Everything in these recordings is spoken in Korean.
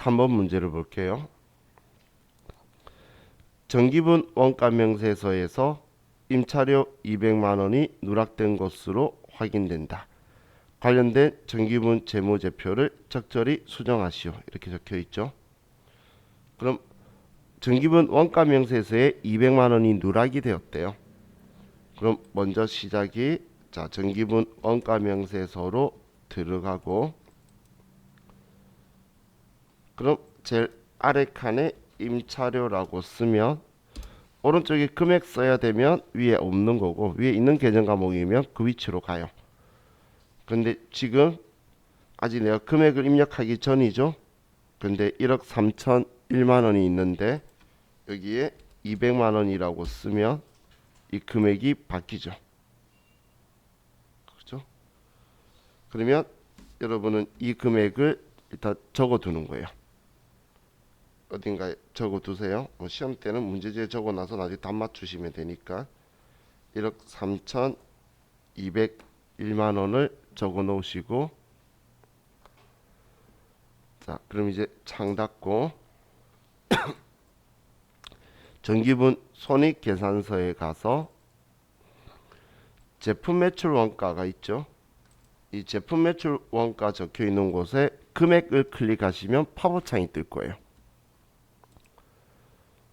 3번 문제를 볼게요. 전기분 원가 명세서에서 임차료 200만 원이 누락된 것으로 확인된다. 관련된 전기분 재무제표를 적절히 수정하시오. 이렇게 적혀 있죠. 그럼 전기분 원가 명세서에 200만 원이 누락이 되었대요. 그럼 먼저 시작이 전기분 원가 명세서로 들어가고, 그럼 제일 아래 칸에 임차료라고 쓰면 오른쪽에 금액 써야 되면 위에 없는 거고, 위에 있는 계정 과목이면 그 위치로 가요. 근데 지금 아직 내가 금액을 입력하기 전이죠. 근데 1억 3,001만 원이 있는데 여기에 200만 원이라고 쓰면 이 금액이 바뀌죠. 그렇죠? 그러면 여러분은 이 금액을 일단 적어 두는 거예요. 어딘가에 적어 두세요. 시험 때는 문제지에 적어 놔서 나중에 답 맞추시면 되니까 1억 3,201만 원을 적어 놓으시고, 자, 그럼 이제 창 닫고 전기분 손익계산서에 가서 제품 매출 원가가 있죠. 이 제품 매출 원가 적혀 있는 곳에 금액을 클릭하시면 팝업 창이 뜰 거예요.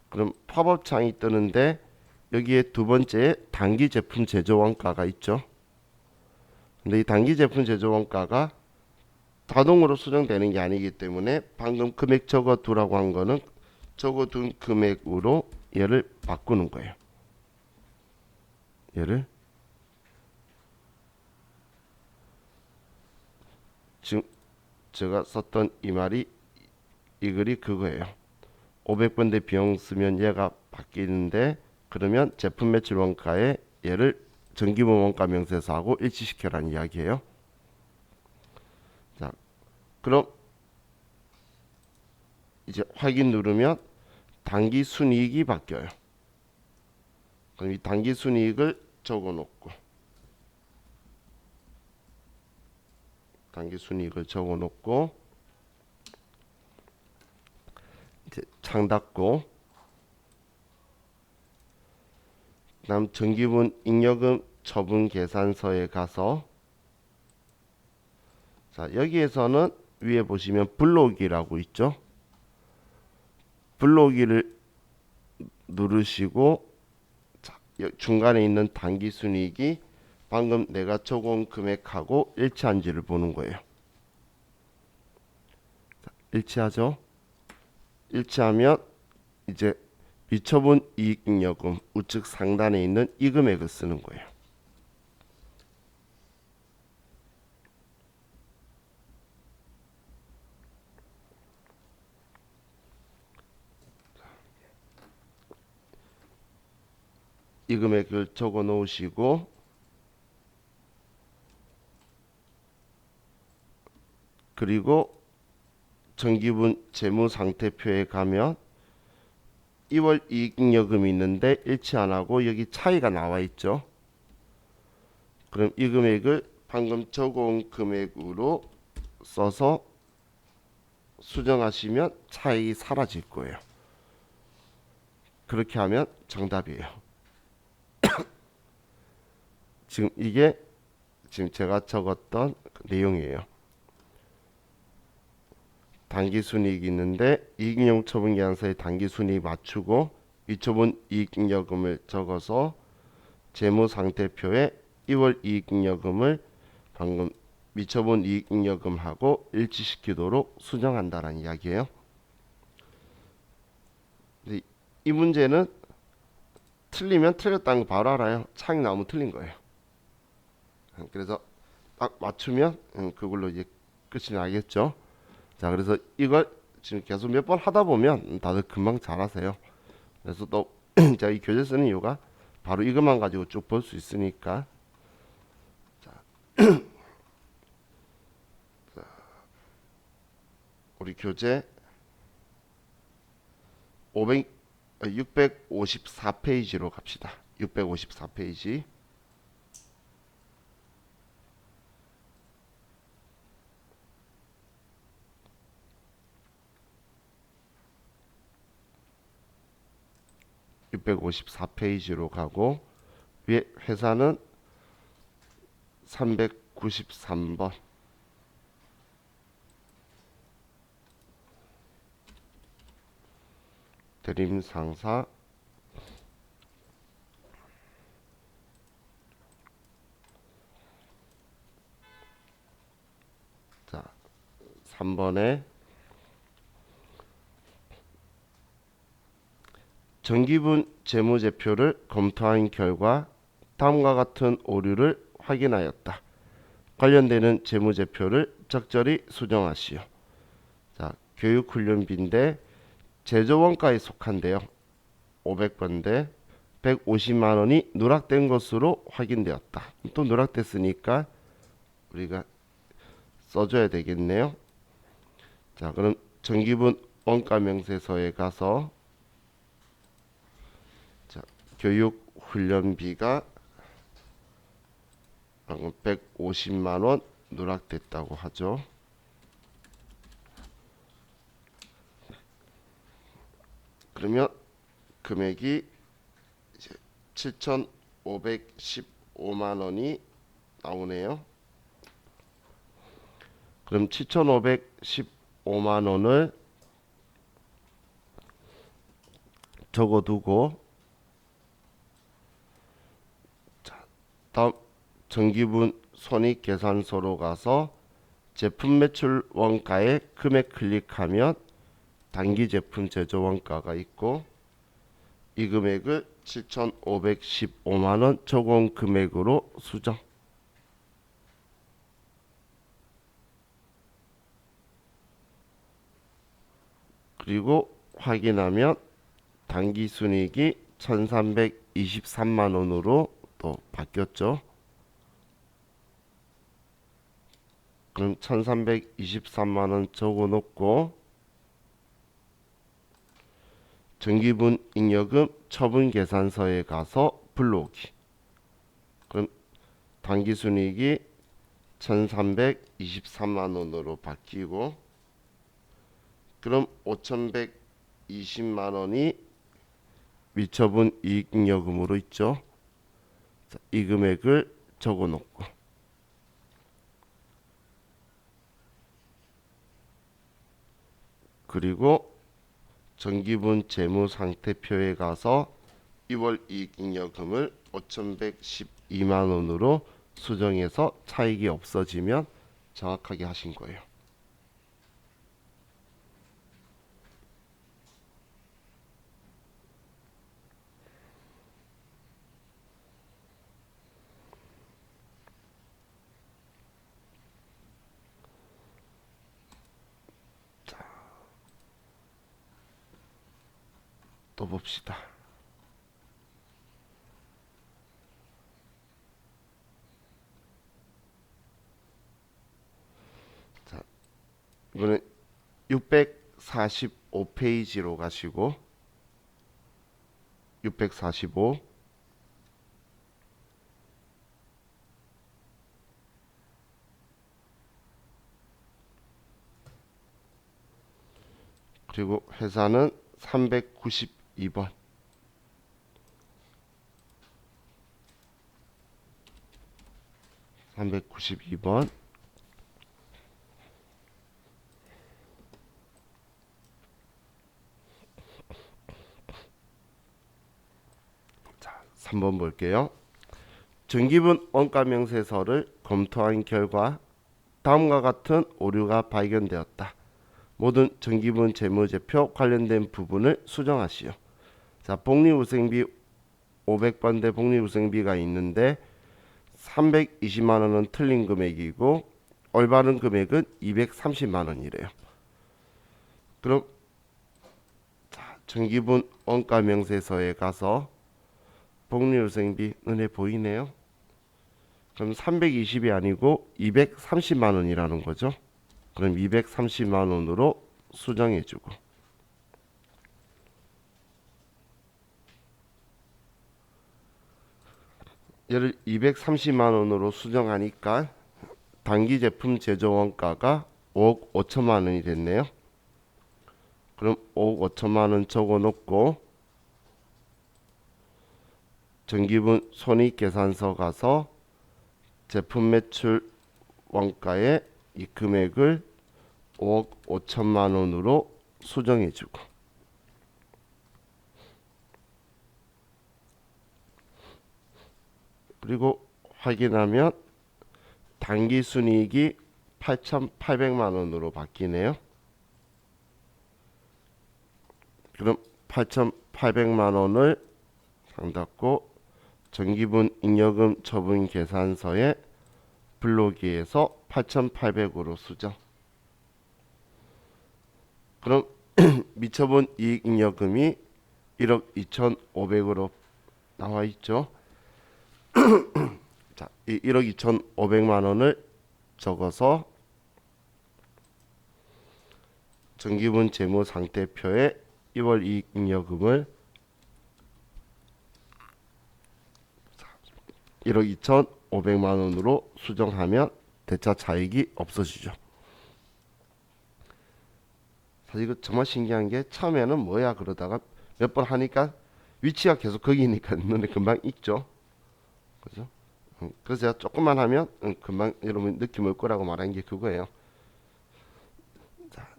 그럼 팝업 창이 뜨는데 여기에 두 번째 단기 제품 제조 원가가 있죠. 근데 이 단기 제품 제조 원가가 자동으로 수정되는 게 아니기 때문에 방금 금액 적어 두라고 한 거는 적어 둔 금액으로 얘를 바꾸는 거예요. 얘를 지금 제가 썼던 이 말이, 이 글이 그거예요. 500번대 비용 쓰면 얘가 바뀌는데, 그러면 제품 매출 원가에 얘를 전기분 원가 명세서하고 일치시켜라는 이야기예요. 자, 그럼 이제 확인 누르면 단기 순이익이 바뀌어요. 그럼 이 단기 순이익을 적어 놓고, 단기 순이익을 적어 놓고 이제 창 닫고, 그다음 전기분 잉여금 처분 계산서에 가서, 자, 여기에서는 위에 보시면 블록이라고 있죠. 블록이를 누르시고, 자, 중간에 있는 단기 순이익이 방금 내가 적어온 금액하고 일치한지를 보는 거예요. 자, 일치하죠? 일치하면 이제 미처분 이익잉여금 우측 상단에 있는 이 금액을 쓰는 거예요. 이 금액을 적어 놓으시고, 그리고 전기분 재무상태표에 가면 2월 이익잉여금이 있는데 일치 안 하고 여기 차이가 나와 있죠. 그럼 이 금액을 방금 적어온 금액으로 써서 수정하시면 차익이 사라질 거예요. 그렇게 하면 정답이에요. 지금 이게 지금 제가 적었던 내용이에요. 단기 순이익이 있는데 이익잉여금 처분 계산서에 단기 순이익 맞추고 미처분 이익잉여금을 적어서 재무상태표에 2월 이익잉여금을 방금 미처분 이익잉여금하고 일치시키도록 수정한다라는 이야기예요. 이 문제는 틀리면 틀렸다는 거 바로 알아요. 창이 나오면 틀린 거예요. 그래서 딱 맞추면 그걸로 이제 끝이 나겠죠. 자, 그래서 이걸 지금 계속 몇 번 하다 보면 다들 금방 잘하세요. 그래서 또 제가 이 교재 쓰는 이유가 바로 이것만 가지고 쭉 볼 수 있으니까. 자, 우리 교재 654페이지로 갑시다. 654페이지. 654페이지로 가고 위에 회사는 393번. 대림상사 자 3번에 정기분 재무제표를 검토한 결과 다음과 같은 오류를 확인하였다. 관련되는 재무제표를 적절히 수정하시오. 자, 교육훈련비인데 제조원가에 속한데요. 500번대 150만 원이 누락된 것으로 확인되었다. 또 누락됐으니까 우리가 써줘야 되겠네요. 자, 그럼 정기분 원가명세서에 가서 자, 교육훈련비가 150만 원 누락됐다고 하죠. 그러면 금액이 이제 7,515만 원이 나오네요. 그럼 7,515만 원을 적어두고 자, 다음 정기분 손익계산서로 가서 제품 매출 원가에 금액 클릭하면 단기 제품 제조 원가가 있고 이 금액을 7,515만 원 적용 금액으로 수정. 그리고 확인하면 단기 순이익이 1,323만 원으로 또 바뀌었죠. 그럼 1,323만 원 적어 놓고 정기분 잉여금 처분 계산서에 가서 불러오기. 그럼 단기 순이익이 1,323만 원으로 바뀌고 그럼 5,120만 원이 미처분 이익잉여금으로 있죠. 자, 이 금액을 적어 놓고 그리고 정기분 재무상태표에 가서 2월 이익잉여금을 5,112만 원으로 수정해서 차익이 없어지면 정확하게 하신 거예요. 또 봅시다. 자, 이거는 645페이지로 가시고 645 그리고 회사는 392번. 자, 3번 볼게요. 정기분 원가명세서를 검토한 결과 다음과 같은 오류가 발견되었다. 모든 정기분 재무제표 관련된 부분을 수정하시오. 자, 복리후생비 500번대 복리후생비가 있는데 320만 원은 틀린 금액이고 올바른 금액은 230만 원이래요. 그럼 자, 정기분 원가명세서에 가서 복리후생비 눈에 보이네요. 그럼 320이 아니고 230만 원이라는 거죠. 그럼 230만 원으로 수정해주고 얘를 230만 원으로 수정하니까 단기 제품 제조 원가가 5억 5천만 원이 됐네요. 그럼 5억 5천만 원 적어 놓고 전기분 손익계산서 가서 제품 매출 원가의 이 금액을 5억 5천만 원으로 수정해주고, 그리고 확인하면 당기순이익이 8,800만 원으로 바뀌네요. 그럼 8,800만 원을 상닫고 전기분 잉여금 처분 계산서에 불러오기에서 8,800으로 수정. 그럼 미처분 이익 잉여금이 1억 2,500으로 나와 있죠. 자, 이 1억 2,500만 원을 적어서 전기분 재무 상태표에 2월 이익 잉여금을 1억 2,500만 원으로 수정하면 대차 차익이 없어지죠. 사실 이거 정말 신기한 게 처음에는 뭐야 그러다가 몇 번 하니까 위치가 계속 거기니까 눈에 금방 익죠. 그죠? 그래서 제가 조금만 하면 금방 여러분 느낌 올 거라고 말한 게 그거예요. 자,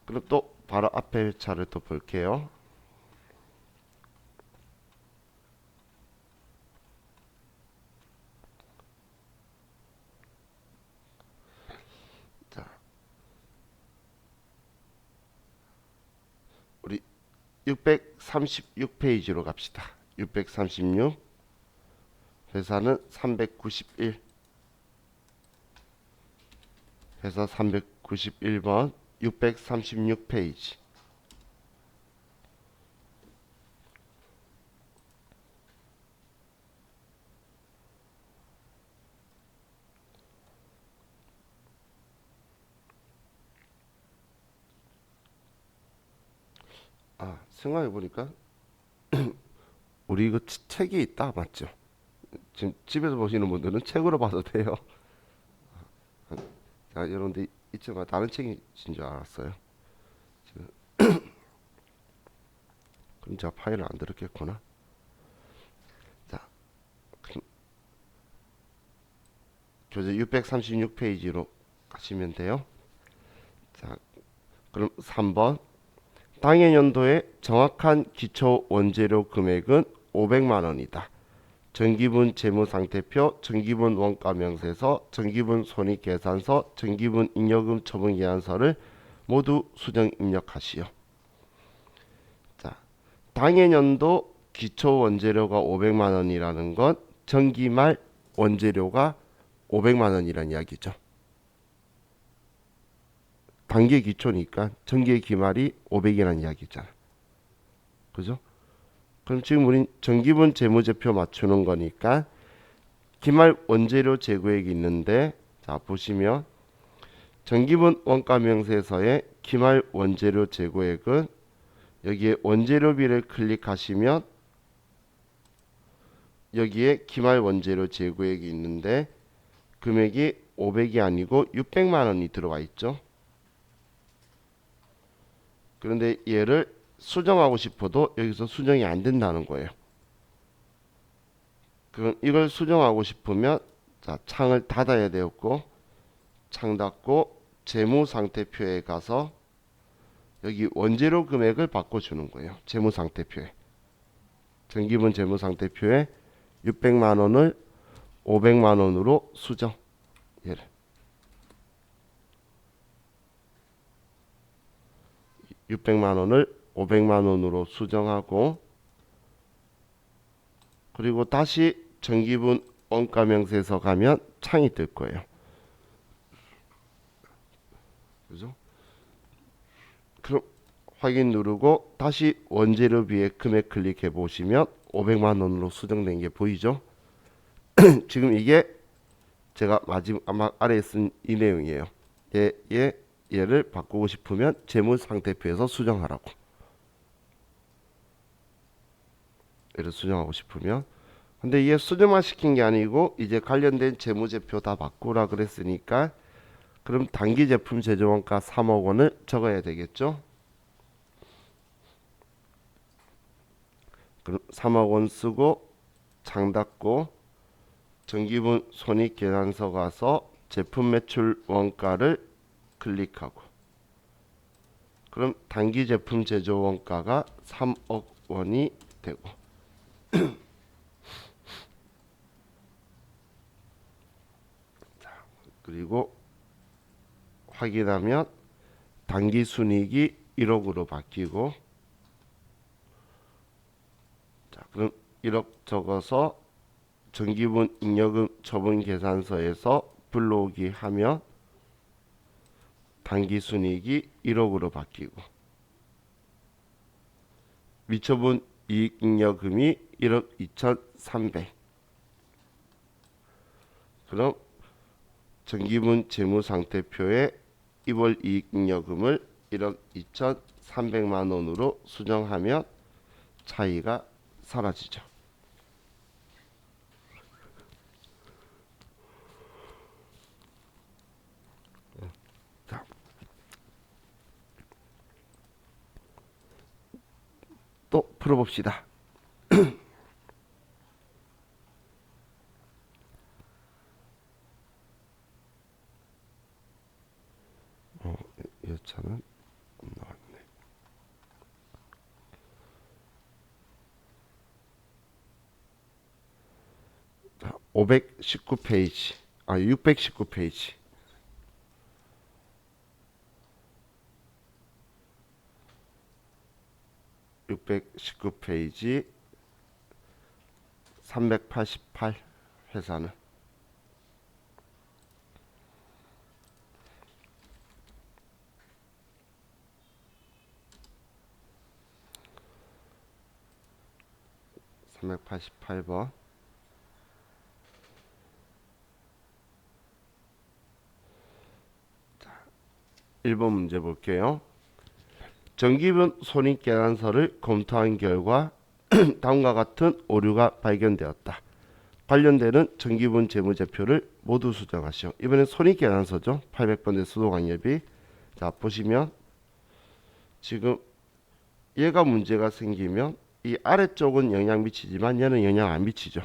그럼 또 바로 앞에 회차를 또 볼게요. 자, 우리 636페이지로 갑시다. 636, 회사는 391, 회사 391번 636페이지. 생각해보니까 우리 이거 책이 있다 맞죠? 지금 집에서 보시는 분들은 책으로 봐도 돼요. 자, 여러분들 이쯤가 다른 책인 줄 알았어요. 지금 그럼 제가 파일을 안 들었겠구나. 자, 교재 636페이지로 가시면 돼요. 자, 그럼 3번 당해년도의 정확한 기초 원재료 금액은 500만 원이다. 전기분 재무상태표, 전기분 원가명세서, 전기분 손익계산서, 전기분 잉여금 처분계산서를 모두 수정 입력하시오. 자, 당해년도 기초 원재료가 500만 원이라는 건 전기말 원재료가 500만 원이라는 이야기죠. 단계 기초니까 전기의 기말이 500이라는 이야기잖아. 그죠? 그럼 지금 우린 전기분 재무제표 맞추는 거니까 기말 원재료 재고액이 있는데, 자 보시면 전기분 원가명세서의 기말 원재료 재고액은 여기에 원재료비를 클릭하시면 여기에 기말 원재료 재고액이 있는데 금액이 500이 아니고 600만 원이 들어와 있죠. 그런데 얘를 수정하고 싶어도 여기서 수정이 안 된다는 거예요. 그럼 이걸 수정하고 싶으면 자, 창을 닫아야 되었고, 창 닫고 재무상태표에 가서 여기 원재료 금액을 바꿔주는 거예요. 재무상태표에 전기분 재무상태표에 600만 원을 500만 원으로 수정. 얘를 600만 원을 500만 원으로 수정하고, 그리고 다시 전기분 원가명세서 가면 창이 뜰 거예요. 그죠? 그럼 확인 누르고 다시 원재료비의 금액 클릭해 보시면 500만 원으로 수정된 게 보이죠? 지금 이게 제가 마지막 아래에 쓴 이 내용이에요. 얘를 바꾸고 싶으면 재무상태표에서 수정하라고. 얘를 수정하고 싶으면. 근데 얘 수정만 시킨 게 아니고 이제 관련된 재무제표 다 바꾸라 그랬으니까 그럼 단기 제품 제조원가 3억 원을 적어야 되겠죠. 그럼 3억 원 쓰고 창 닫고 전기분 손익계산서 가서 제품 매출 원가를 클릭하고 그럼 단기 제품 제조 원가가 3억 원이 되고 그리고 확인하면 단기 순이익이 1억으로 바뀌고 자, 그럼 1억 적어서 전기분 잉여금 처분 계산서에서 불러오기 하면 단기 순이익이 1억으로 바뀌고 미처분 이익 잉여금이 1억 2,300. 그럼 전기분 재무상태표에 2월 이익 잉여금을 1억 2,300만 원으로 수정하면 차이가 사라지죠. 자, 또 풀어봅시다. 여차는 안 나왔네. 자, 519페이지. 619페이지. 619페이지 388 회사는 388번 1번 문제 볼게요. 전기분 손익계산서를 검토한 결과 다음과 같은 오류가 발견되었다. 관련되는 전기분 재무제표를 모두 수정하시오. 이번엔 손익계산서죠. 800번의 수도관여비. 자, 보시면 지금 얘가 문제가 생기면 이 아래쪽은 영향 미치지만 얘는 영향 안 미치죠.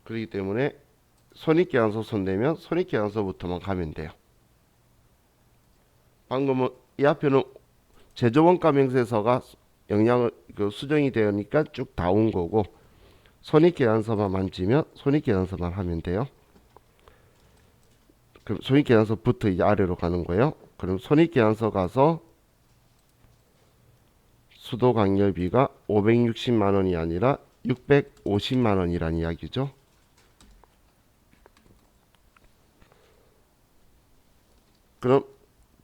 그렇기 때문에 손익계산서 손대면 손익계산서부터만 가면 돼요. 방금은 이 앞에는 제조원가 명세서가 영향을 수정이 되니까 쭉 다 온 거고 손익계산서만 만지면 손익계산서만 하면 돼요. 그럼 손익계산서부터 이제 아래로 가는 거예요. 그럼 손익계산서 가서 수도관열비가 560만 원이 아니라 650만 원이란 이야기죠. 그럼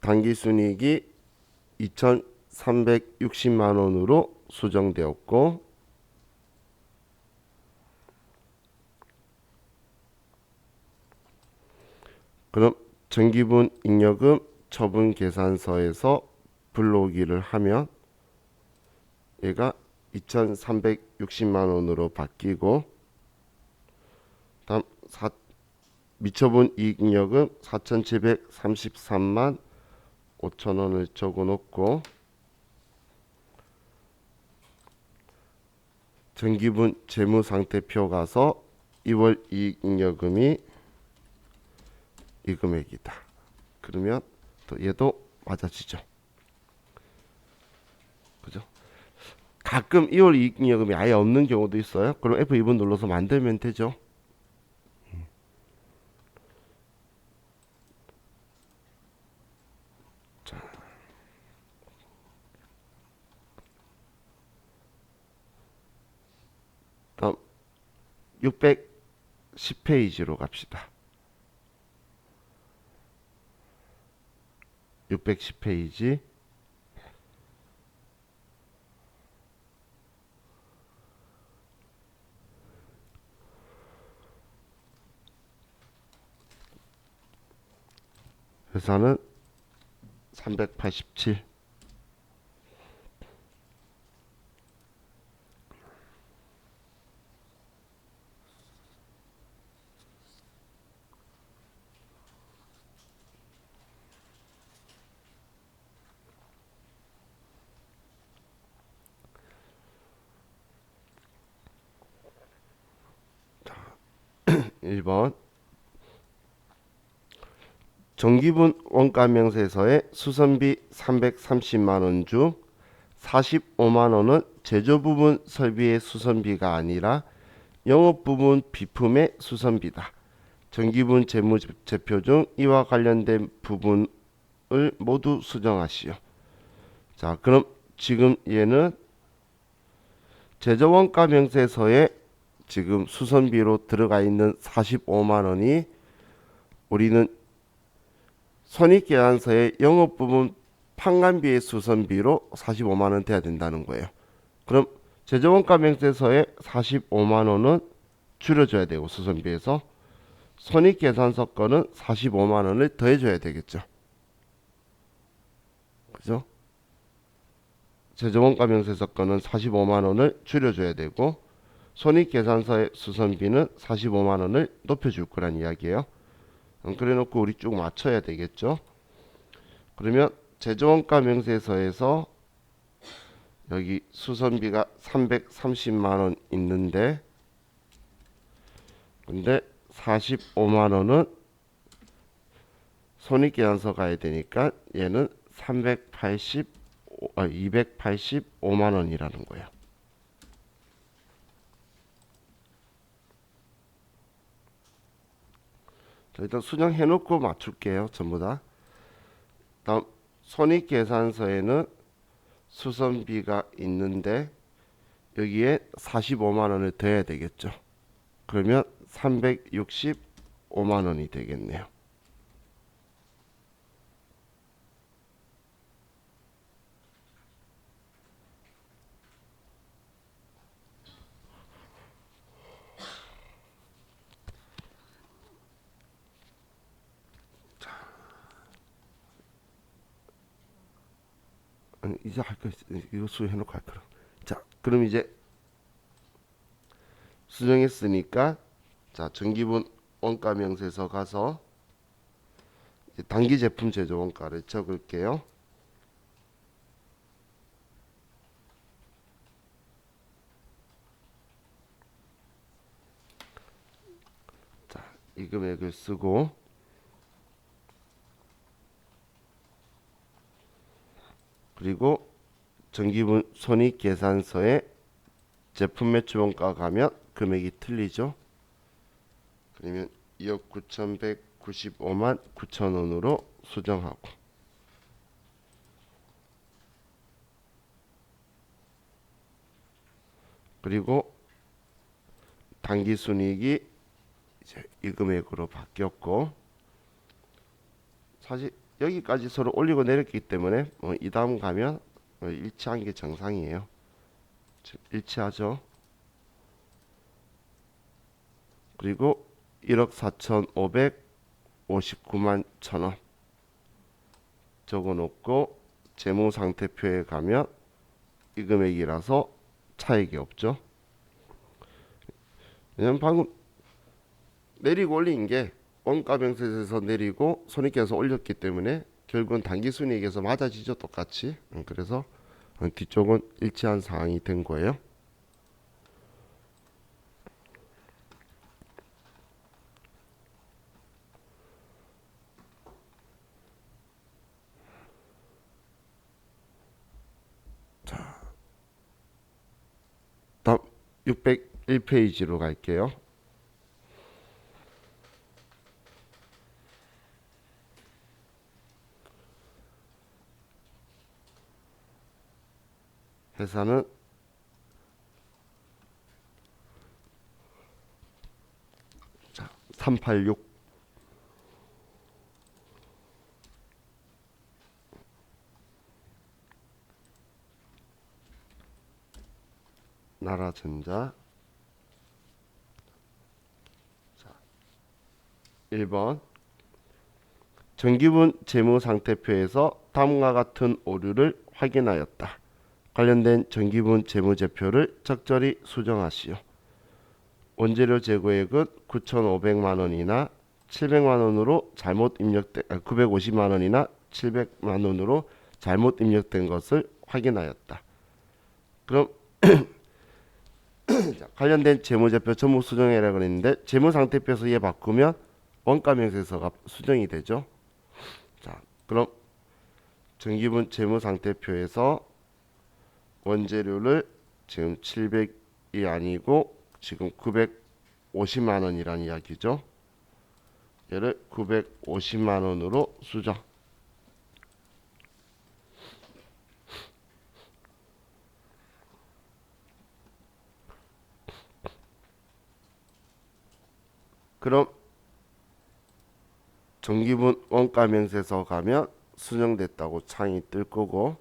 단기순이익이 2,360만 원으로 수정되었고 그럼 전기분 잉여금 처분 계산서에서 불러오기를 하면 얘가 2,360만 원으로 바뀌고 다음 미처분 이익잉여금 4,733만 5천 원을 적어놓고 전기분 재무상태표 가서 2월 이익잉여금이 이 금액이다. 그러면 또 얘도 맞아지죠. 그죠? 가끔 2월 이익잉여금이 아예 없는 경우도 있어요. 그럼 F2번 눌러서 만들면 되죠. 자, 다음 610페이지로 갑시다. 610페이지 회사는 387 1번 정기분 원가명세서에 수선비 330만원 중 45만원은 제조부분 설비의 수선비가 아니라 영업부분 비품의 수선비다. 정기분 재무제표 중 이와 관련된 부분을 모두 수정하시오. 자, 그럼 지금 얘는 제조원가명세서에 지금 수선비로 들어가 있는 45만원이 우리는 손익계산서의 영업부분 판관비의 수선비로 45만원 돼야 된다는 거예요. 그럼 제조원가명세서에 45만원은 줄여줘야 되고 수선비에서 손익계산서 거는 45만원을 더해줘야 되겠죠. 그죠? 제조원가명세서 거는 45만원을 줄여줘야 되고 손익계산서의 수선비는 45만원을 높여줄 거란 이야기예요. 그래놓고 우리 쭉 맞춰야 되겠죠. 그러면 제조원가명세서에서 여기 수선비가 330만원 있는데 근데 45만원은 손익계산서 가야 되니까 얘는 285만원이라는 거예요. 자, 일단 수정해 놓고 맞출게요. 전부 다. 다음 손익계산서에는 수선비가 있는데 여기에 45만원을 더해야 되겠죠. 그러면 365만원이 되겠네요. 아니, 이제 할 거 이거 수정해 놓고 할 거라. 자, 그럼 이제 수정했으니까 자, 전기분 원가명세서 가서 이제 단기 제품 제조 원가를 적을게요. 자, 이 금액을 쓰고 그리고 전기분 손익계산서에 제품 매출 원가 가면 금액이 틀리죠. 그러면 2억 9,195만 9천원으로 수정하고 그리고 당기순이익이 이제 이 금액으로 바뀌었고 사실 여기까지 서로 올리고 내렸기 때문에 이 다음 가면 일치한 게 정상이에요. 일치하죠. 그리고 1억 4,559만 1천원 적어놓고 재무상태표에 가면 이 금액이라서 차익이 없죠. 왜냐면 방금 내리고 올린 게 원가명세에서 내리고 손익계산서 올렸기 때문에 결국은 당기순이익에서 맞아지죠. 똑같이. 그래서 뒤쪽은 일치한 상황이 된 거예요. 다음 601페이지로 갈게요. 회사는 386 나라전자 1번 정기분 재무상태표에서 다음과 같은 오류를 확인하였다. 관련된 정기분 재무제표를 적절히 수정하시오. 원재료 재고액은 9,500만원이나 700만원으로 잘못 입력된 950만원이나 700만원으로 잘못 입력된 것을 확인하였다. 그럼 자, 관련된 재무제표 전부 수정해라 그랬는데 재무상태표에서 얘 바꾸면 원가명세서가 수정이 되죠. 자, 그럼 정기분 재무상태표에서 원재료를 지금 700이 아니고 지금 950만 원이란 이야기죠. 얘를 950만 원으로 수정. 그럼 정기분 원가명세서 가면 수정됐다고 창이 뜰 거고,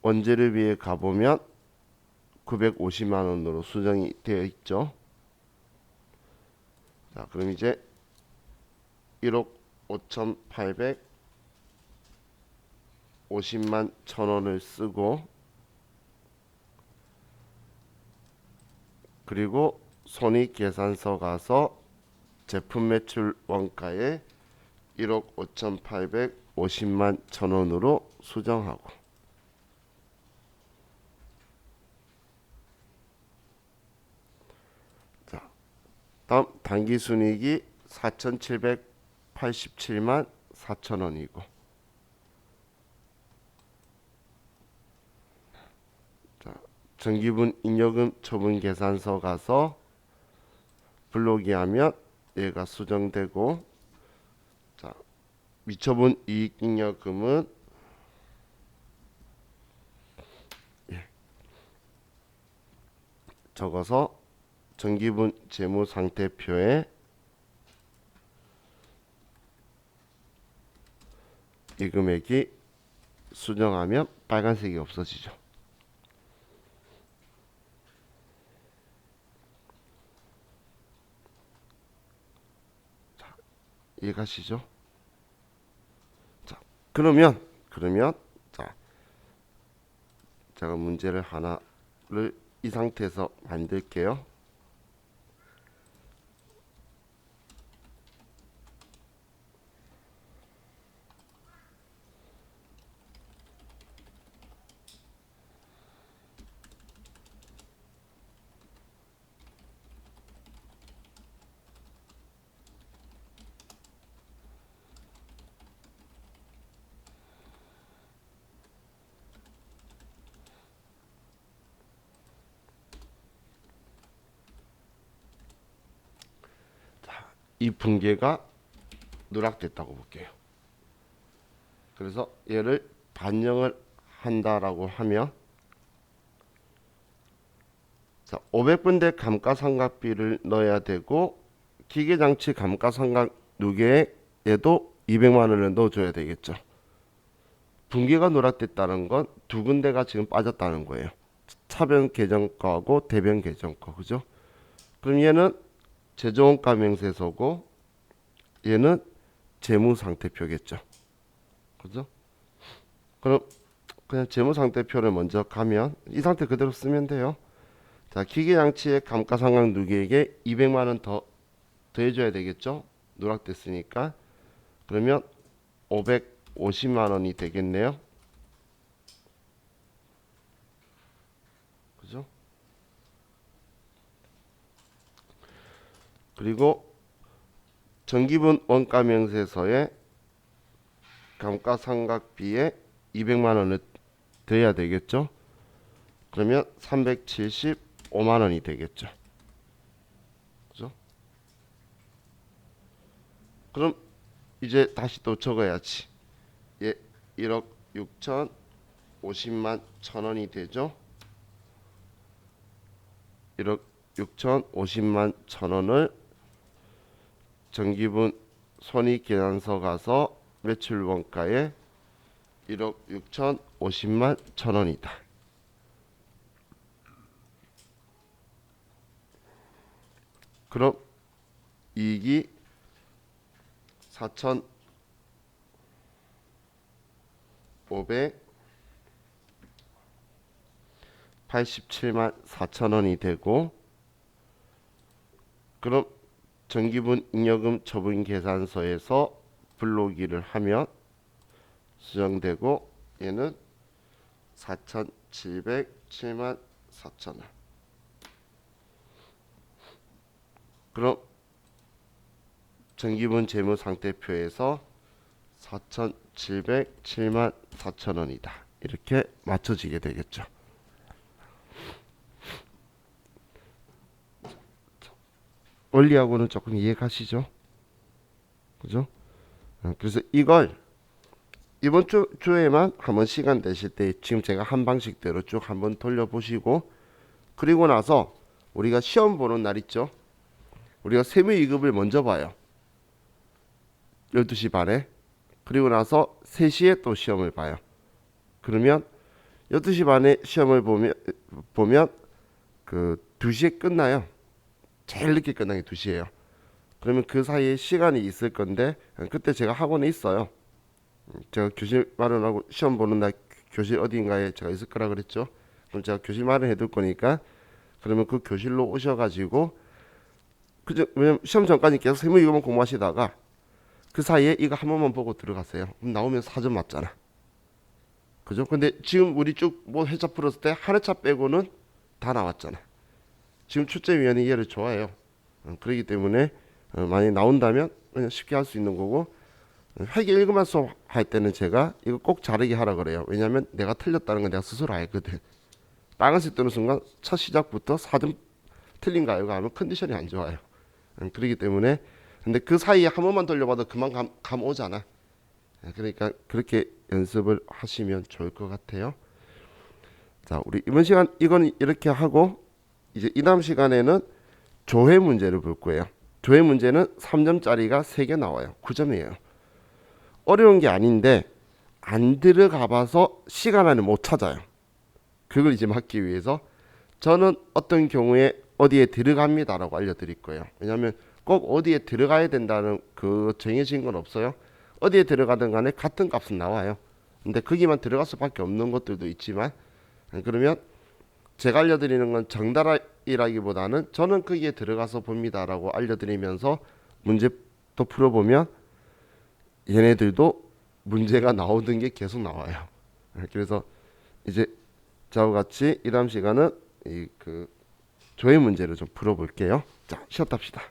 원재료비에 가보면 950만 원으로 수정이 되어 있죠. 자, 그럼 이제 1억 5,850만 1,000원을 쓰고, 그리고 손익계산서 가서 제품 매출 원가에 1억 5,850만 1,000원으로 수정하고, 자, 다음 당기순이익이 4,787만 4,000원이고, 자, 정기분 잉여금 처분 계산서 가서 불러오기 하면 얘가 수정되고, 자, 미처분 이익 잉여금은 적어서 정기분 재무상태표에 이 금액이 수정하면 빨간색이 없어지죠. 자, 이해가시죠? 자, 그러면 자, 제가 문제를 하나를 이 상태에서 만들게요. 이 분계가 누락됐다고 볼게요. 그래서 얘를 반영을 한다라고 하면, 자, 500분대 감가상각비를 넣어야 되고, 기계장치 감가상각 누계에도 200만 원을 넣어줘야 되겠죠. 분계가 누락됐다는 건 두 군데가 지금 빠졌다는 거예요. 차변 계정거하고 대변 계정거, 그죠? 그럼 얘는 재정원가 명세서고 얘는 재무상태표겠죠. 그죠? 그럼 그냥 재무상태표를 먼저 가면 이 상태 그대로 쓰면 돼요. 자, 기계장치의 감가상각 누계에게 200만 원 더 더해줘야 되겠죠. 누락됐으니까. 그러면 550만 원이 되겠네요. 그죠? 그리고 정기분 원가명세서에 감가상각비에 200만 원을 더해야 되겠죠. 그러면 375만 원이 되겠죠. 그죠? 그럼 이제 다시 또 적어야지. 예, 1억 6천 50만 1,000원이 되죠. 1억 6천 50만 1,000원을 정기분 손익계산서 가서 매출 원가에 1억 6천 50만 1,000원이다. 그럼 이익이 4,587만 4,000원이 되고, 그럼 정기분 잉여금 처분 계산서에서 불러오기를 하면 수정되고, 얘는 4,707만 4,000원. 그럼 정기분 재무상태표에서 4,707만 4천원이다. 이렇게 맞춰지게 되겠죠. 원리하고는 조금 이해가시죠? 그죠? 그래서 이걸 이번 주에만 한번 시간 되실 때 지금 제가 한 방식대로 쭉 한번 돌려보시고, 그리고 나서 우리가 시험 보는 날 있죠? 우리가 세무이급을 먼저 봐요. 12시 반에. 그리고 나서 3시에 또 시험을 봐요. 그러면 12시 반에 시험을 보면 그 2시에 끝나요. 제일 늦게 끝나는 게 2시예요. 그러면 그 사이에 시간이 있을 건데, 그때 제가 학원에 있어요. 제가 교실 마련하고 시험 보는 날 교실 어딘가에 제가 있을 거라 그랬죠. 그럼 제가 교실 마련해 둘 거니까, 그러면 그 교실로 오셔가지고, 그죠? 왜냐면 시험 전까지 계속 세무 이거만 공부하시다가 그 사이에 이거 한 번만 보고 들어가세요. 그럼 나오면 4점 맞잖아. 그죠? 근데 지금 우리 쭉 뭐 회차 풀었을 때 한 회차 빼고는 다 나왔잖아. 지금 출제위원이 얘를 좋아해요. 그렇기 때문에 만약에 나온다면 그냥 쉽게 할 수 있는 거고, 회계 1급만 수업할 때는 제가 이거 꼭 잘하게 하라 그래요. 왜냐면 내가 틀렸다는 건 내가 스스로 알거든. 빨간색 뜨는 순간 첫 시작부터 4점 틀린가요? 하면 컨디션이 안 좋아요. 그렇기 때문에, 근데 그 사이에 한 번만 돌려봐도 그만 감 오잖아. 그러니까 그렇게 연습을 하시면 좋을 것 같아요. 자, 우리 이번 시간 이건 이렇게 하고, 이제 이 다음 시간에는 조회 문제를 볼 거예요. 조회 문제는 3점짜리가 3개 나와요. 9점이에요. 어려운 게 아닌데 안 들어가 봐서 시간 안에 못 찾아요. 그걸 이제 막기 위해서 저는 어떤 경우에 어디에 들어갑니다라고 알려드릴 거예요. 왜냐하면 꼭 어디에 들어가야 된다는 그 정해진 건 없어요. 어디에 들어가든 간에 같은 값은 나와요. 근데 거기만 들어갈 수밖에 없는 것들도 있지만, 그러면 제가 알려드리는 건 정답이라기보다는 저는 거기에 들어가서 봅니다라고 알려드리면서 문제 또 풀어보면 얘네들도 문제가 나오던 게 계속 나와요. 그래서 이제 저와 같이 이 다음 시간은 이 그 조회 문제를 좀 풀어볼게요. 자, 쉬었다 합시다.